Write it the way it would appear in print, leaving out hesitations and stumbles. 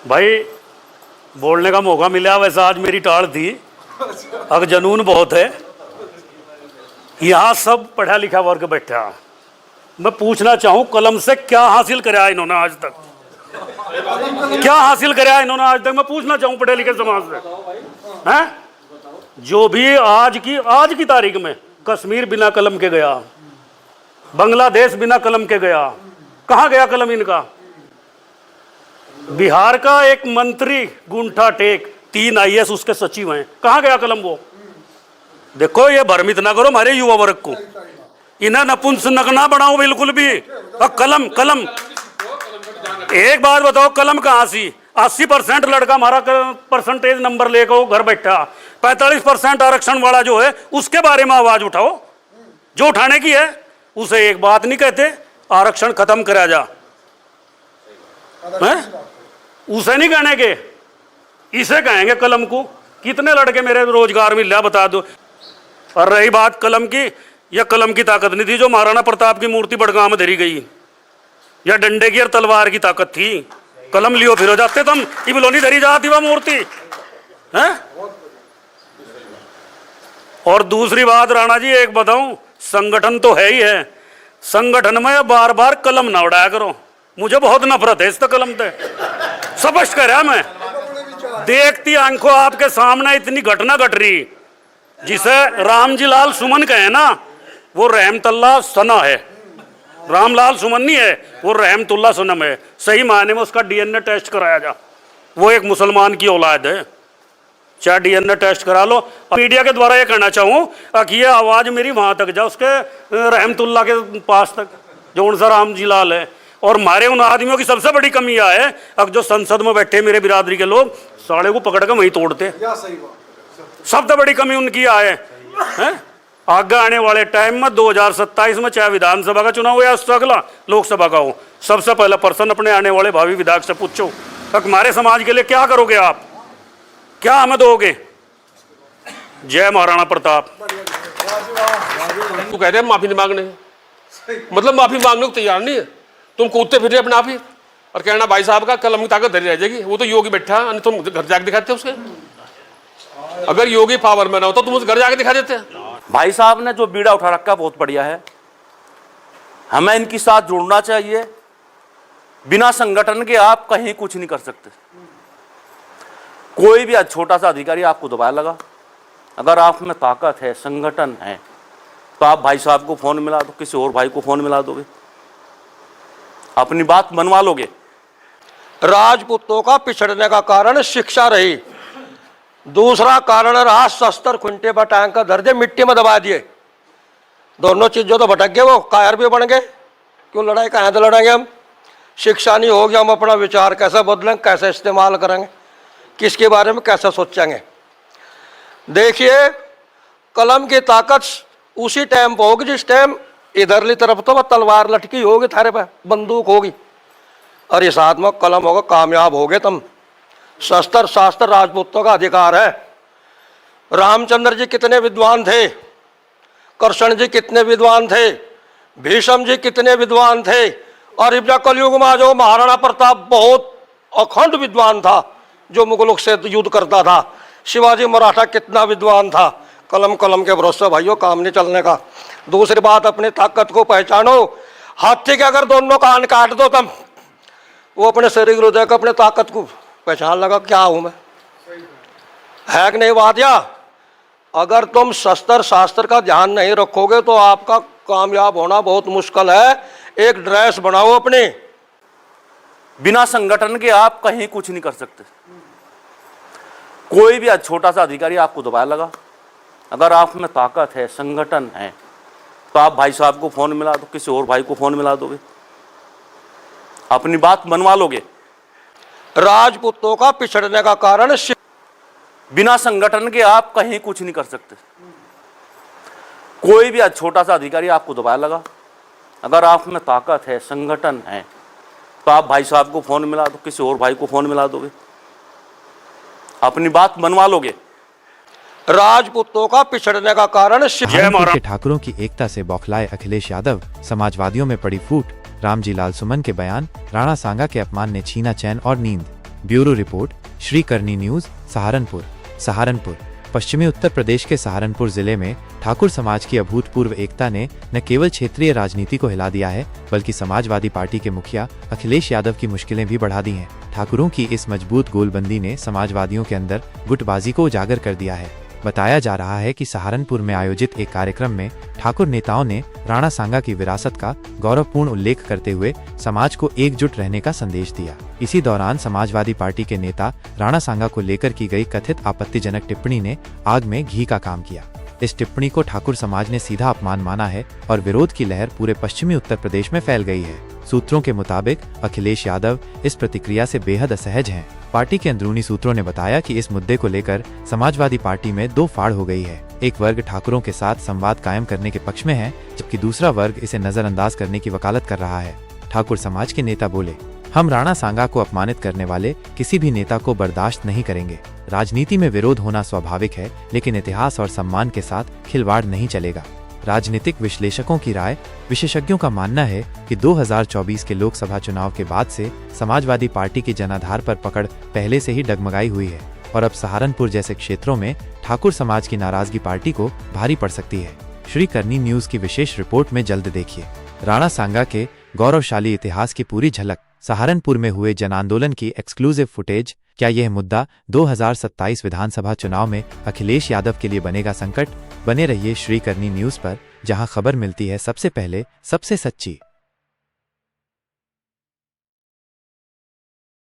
भाई बोलने का मौका मिला, वैसे आज मेरी टाल थी। अब जनून बहुत है, यहाँ सब पढ़ा लिखा वर्ग बैठा। मैं पूछना चाहूँ, कलम से क्या हासिल कराया इन्होंने आज तक? क्या हासिल कराया इन्होंने आज तक? मैं पूछना चाहूँ पढ़े लिखे समाज से, हैं? जो भी आज की तारीख में कश्मीर बिना कलम के गया, बांग्लादेश बिना कलम के गया, कहाँ गया कलम इनका? बिहार का एक मंत्री गुंठा टेक, 3 IAS उसके सचिव हैं, कहाँ गया कलम वो? देखो, ये भ्रमित ना करो हमारे युवा वर्ग को, इन्हें नपुंसक ना बनाओ बिल्कुल भी। कलम कलम एक बात बताओ, कलम कहाँ सी? 80% लड़का हमारा परसेंटेज नंबर लेकर घर बैठा, 45% आरक्षण वाला जो है उसके बारे में आवाज उठाओ, जो उठाने की है। उसे एक बात नहीं कहते आरक्षण खत्म करा जा, है? उसे नहीं कहने के, इसे कहेंगे कलम को। कितने लड़के मेरे रोजगार मिल रहा बता दो। और रही बात कलम की, यह कलम की ताकत नहीं थी जो महाराणा प्रताप की मूर्ति बड़गांव में धरी गई, या डंडे की और तलवार की ताकत थी। कलम लियो फिर हो जाते तुम, इबलोनी धरी जाती वह मूर्ति, है? और दूसरी बात राणा जी एक बताऊं, संगठन तो है ही है, संगठन में बार बार कलम ना उड़ाया करो। मुझे बहुत नफरत है इस तो कलम से, स्पष्ट कर रहा मैं। देखती आंखों आपके सामने इतनी घटना घट रही, जिसे रामजी लाल सुमन कहे ना, वो रहमतुल्लाह सना है, रामलाल सुमन नहीं है, वो रहमतुल्लाह सनम है। सही मायने में उसका DNA टेस्ट कराया जा, वो एक मुसलमान की औलाद है, चाहे DNA टेस्ट करा लो। मीडिया के द्वारा ये कहना चाहूँ कि ये आवाज़ मेरी वहाँ तक जा, उसके रहमतुल्लाह के पास तक, जो उनसा रामजी लाल है। और हमारे उन आदमियों की सबसे बड़ी कमी यह है, अब जो संसद में बैठे मेरे बिरादरी के लोग, साले को पकड़ कर वहीं तोड़ते। सबसे बड़ी कमी उनकी है। आगे आने वाले टाइम में 2027 में चाहे विधानसभा का चुनाव हो या उससे अगला लोकसभा का हो, सबसे पहला पर्सन अपने आने वाले भावी विधायक से पूछो, हमारे समाज के लिए क्या करोगे आप, क्या हमें दोगे? जय महाराणा प्रताप। तू कहते हैं माफी नहीं मांगने, मतलब माफी मांगने को तैयार नहीं है, तुम कूदते फिर अपने आप ही और कहना भाई साहब का कलम की ताकत धरी रह जाएगी। वो तो योगी बैठा, तुम घर जाके दिखाते उसके। अगर योगी पावर में ना होता तो तुम उस घर जाके दिखा देते। भाई साहब ने जो बीड़ा उठा रखा बहुत बढ़िया है, हमें इनके साथ जुड़ना चाहिए। बिना संगठन के आप कहीं कुछ नहीं कर सकते। कोई भी छोटा सा अधिकारी आपको दबाया लगा, अगर आप में ताकत है, संगठन है, तो आप भाई साहब को फोन मिला दो, किसी और भाई को फोन मिला दोगे, अपनी बात मनवा लोगे। राजपूतों का पिछड़ने का कारण शिक्षा रही, दूसरा कारण रहा शस्त्र खुंटे पर टैंक का दर्जे मिट्टी में दबा दिए। दोनों चीजों तो भटक गए, वो कायर भी बन गए। क्यों लड़ाई कहाँ तो लड़ेंगे हम? शिक्षा नहीं होगी, हम अपना विचार कैसे बदलेंगे, कैसे इस्तेमाल करेंगे, किसके बारे में कैसे सोचेंगे? देखिए, कलम की ताकत उसी टाइम पर होगी जिस टाइम इधरली तरफ तो वह तलवार लटकी होगी, थारे पे बंदूक होगी, और इस हाथ में कलम होगा, कामयाब होगे तुम। शस्त्र शास्त्र राजपूतों का अधिकार है। रामचंद्र जी कितने विद्वान थे, कृष्ण जी कितने विद्वान थे, भीष्म जी कितने विद्वान थे, और इब्जा कलयुग में जो महाराणा प्रताप बहुत अखंड विद्वान था, जो मुगलों से युद्ध करता था। शिवाजी मराठा कितना विद्वान था। कलम कलम के भरोसे भाइयों काम नहीं चलने का। दूसरी बात, अपनी ताकत को पहचानो। हाथी के अगर दोनों कान काट दो तुम, वो अपने शरीर को देख अपने ताकत को पहचान लगा, क्या हूं मैं, है कि नहीं बात? या अगर तुम शस्त्र शास्त्र का ध्यान नहीं रखोगे तो आपका कामयाब होना बहुत मुश्किल है। एक ड्रेस बनाओ अपने। बिना संगठन के आप कहीं कुछ नहीं कर सकते। कोई भी छोटा सा अधिकारी आपको दबाया लगा, अगर आप में ताकत है, संगठन है, तो आप भाई साहब को फोन मिला दो, किसी और भाई को फोन मिला दोगे, अपनी बात मनवा लोगे। राजपूतों का पिछड़ने का कारण बिना संगठन के आप कहीं कुछ नहीं कर सकते। कोई भी छोटा सा अधिकारी आपको दबाया लगा, अगर आप में ताकत है, संगठन है, तो आप भाई साहब को फोन मिला दो, किसी और भाई को फोन मिला दोगे, अपनी बात मनवा लोगे। राजपूतों का पिछड़ने का कारण के ठाकुरों की एकता से बौखलाए अखिलेश यादव, समाजवादियों में पड़ी फूट, रामजी लाल सुमन के बयान, राणा सांगा के अपमान ने छीना चैन और नींद। ब्यूरो रिपोर्ट, श्री करनी न्यूज, सहारनपुर। सहारनपुर। पश्चिमी उत्तर प्रदेश के सहारनपुर जिले में ठाकुर समाज की अभूतपूर्व एकता ने न केवल क्षेत्रीय राजनीति को हिला दिया है, बल्कि समाजवादी पार्टी के मुखिया अखिलेश यादव की मुश्किलें भी बढ़ा दी हैं। ठाकुरों की इस मजबूत गोलबंदी ने समाजवादियों के अंदर गुटबाजी को उजागर कर दिया है। बताया जा रहा है कि सहारनपुर में आयोजित एक कार्यक्रम में ठाकुर नेताओं ने राणा सांगा की विरासत का गौरवपूर्ण उल्लेख करते हुए समाज को एकजुट रहने का संदेश दिया। इसी दौरान समाजवादी पार्टी के नेता राणा सांगा को लेकर की गई कथित आपत्तिजनक टिप्पणी ने आग में घी का काम किया। इस टिप्पणी को ठाकुर समाज ने सीधा अपमान माना है और विरोध की लहर पूरे पश्चिमी उत्तर प्रदेश में फैल गई है। सूत्रों के मुताबिक अखिलेश यादव इस प्रतिक्रिया से बेहद असहज हैं। पार्टी के अंदरूनी सूत्रों ने बताया कि इस मुद्दे को लेकर समाजवादी पार्टी में दो फाड़ हो गई है। एक वर्ग ठाकुरों के साथ संवाद कायम करने के पक्ष में है, जबकि दूसरा वर्ग इसे नजरअंदाज करने की वकालत कर रहा है। ठाकुर समाज के नेता बोले, हम राणा सांगा को अपमानित करने वाले किसी भी नेता को बर्दाश्त नहीं करेंगे। राजनीति में विरोध होना स्वाभाविक है, लेकिन इतिहास और सम्मान के साथ खिलवाड़ नहीं चलेगा। राजनीतिक विश्लेषकों की राय, विशेषज्ञों का मानना है कि 2024 के लोकसभा चुनाव के बाद से समाजवादी पार्टी की जनाधार पर पकड़ पहले से ही डगमगाई हुई है और अब सहारनपुर जैसे क्षेत्रों में ठाकुर समाज की नाराजगी पार्टी को भारी पड़ सकती है। श्री करनी न्यूज की विशेष रिपोर्ट में जल्द देखिए। राणा सांगा के गौरवशाली इतिहास की पूरी झलक, सहारनपुर में हुए जन आंदोलन की एक्सक्लूसिव फुटेज। क्या यह मुद्दा 2027 विधानसभा चुनाव में अखिलेश यादव के लिए बनेगा संकट? बने रहिए श्री करनी न्यूज पर, जहां खबर मिलती है सबसे पहले, सबसे सच्ची।